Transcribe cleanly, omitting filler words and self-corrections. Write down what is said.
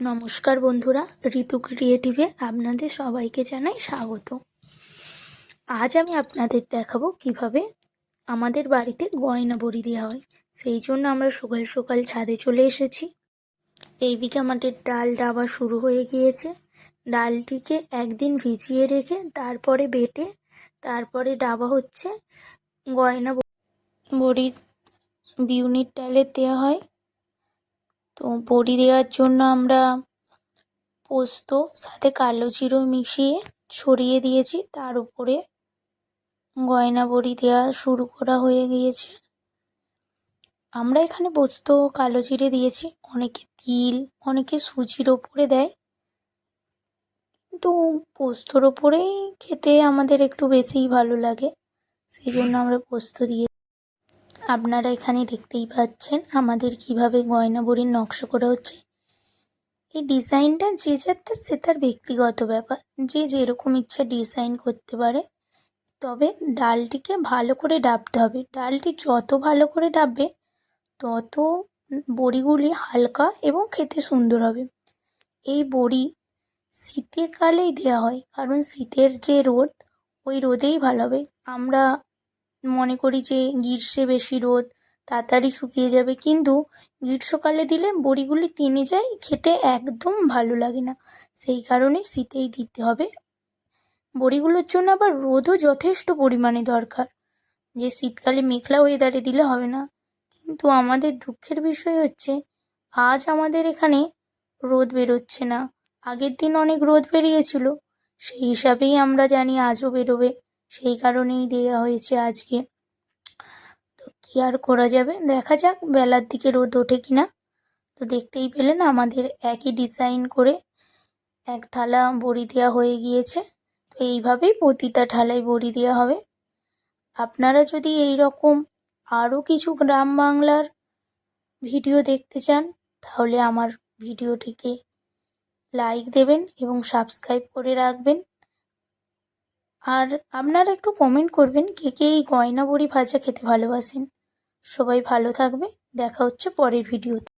নমস্কার বন্ধুরা, ঋতু ক্রিয়েটিভে আপনাদের সবাইকে জানাই স্বাগত। আজ আমি আপনাদের দেখাবো কিভাবে আমাদের বাড়িতে গয়না বড়ি দেওয়া হয়। সেই জন্য আমরা সকাল সকাল ছাদে চলে এসেছি। এইদিকে আমাদের ডাল ডাবা শুরু হয়ে গিয়েছে। ডালটিকে একদিন ভিজিয়ে রেখে তারপরে বেটে তারপরে ডাবা হচ্ছে। গয়না বড়ি বিউনির ডালে দেওয়া হয়। তো বড়ি দেওয়ার জন্য আমরা পোস্ত সাথে কালো জিরো মিশিয়ে ছড়িয়ে দিয়েছি, তার উপরে গয়না বড়ি দেওয়া শুরু করা হয়ে গিয়েছে। আমরা এখানে পোস্ত কালো জিরে দিয়েছি, অনেকে তিল, অনেকে সুজির ওপরে দেয়, কিন্তু পোস্তর ওপরেই খেতে আমাদের একটু বেশিই ভালো লাগে, সেই জন্য আমরা পোস্ত দিয়ে। আপনারা এখানে দেখতেই পাচ্ছেন আমাদের কিভাবে গয়না বড়ির নকশা করা হচ্ছে। এই ডিজাইনটা যে যার সে তার ব্যক্তিগত ব্যাপার, যে যেরকম ইচ্ছা ডিজাইন করতে পারে। তবে ডালটিকে ভালো করে ডাবতে হবে। ডালটি যত ভালো করে ডাববে তত বড়িগুলি হালকা এবং খেতে সুন্দর হবে। এই বড়ি শীতের কালেই দেওয়া হয়, কারণ শীতের যে রোদ, ওই রোদেই ভালো হবে। আমরা মনে করি যে গ্রীষ্মে বেশি রোদ, তাড়াতাড়ি শুকিয়ে যাবে, কিন্তু গ্রীষ্মকালে দিলে বড়িগুলি টেনে যায়, খেতে একদম ভালো লাগে না। সেই কারণে শীতেই দিতে হবে। বড়িগুলোর জন্য আবার রোদও যথেষ্ট পরিমাণে দরকার, যে শীতকালে মেঘলা ওয়েদারে দিলে হবে না। কিন্তু আমাদের দুঃখের বিষয় হচ্ছে আজ আমাদের এখানে রোদ বেরোচ্ছে না। আগের দিন অনেক রোদ বেরিয়েছিল, সেই হিসাবেই আমরা জানি আজও বেরোবে, সেই কারণেই দেওয়া হয়েছে আজকে। তো কী আর করা যাবে, দেখা যাক বেলার দিকে রোদ ওঠে কিনা। তো দেখতেই পেলেন আমাদের একই ডিজাইন করে এক থালা বড়ি দেওয়া হয়ে গিয়েছে। তো এইভাবেই প্রতিটা থালায় বড়ি দেওয়া হবে। আপনারা যদি এই রকম আরও কিছু গ্রাম বাংলার ভিডিও দেখতে চান, তাহলে আমার ভিডিওটিকে লাইক দেবেন এবং সাবস্ক্রাইব করে রাখবেন। আর আপনারা একটু কমেন্ট করবেন কে কে এই গয়না বড়ি ভাজা খেতে ভালোবাসেন। সবাই ভালো থাকবে, দেখা হচ্ছে পরের ভিডিওতে।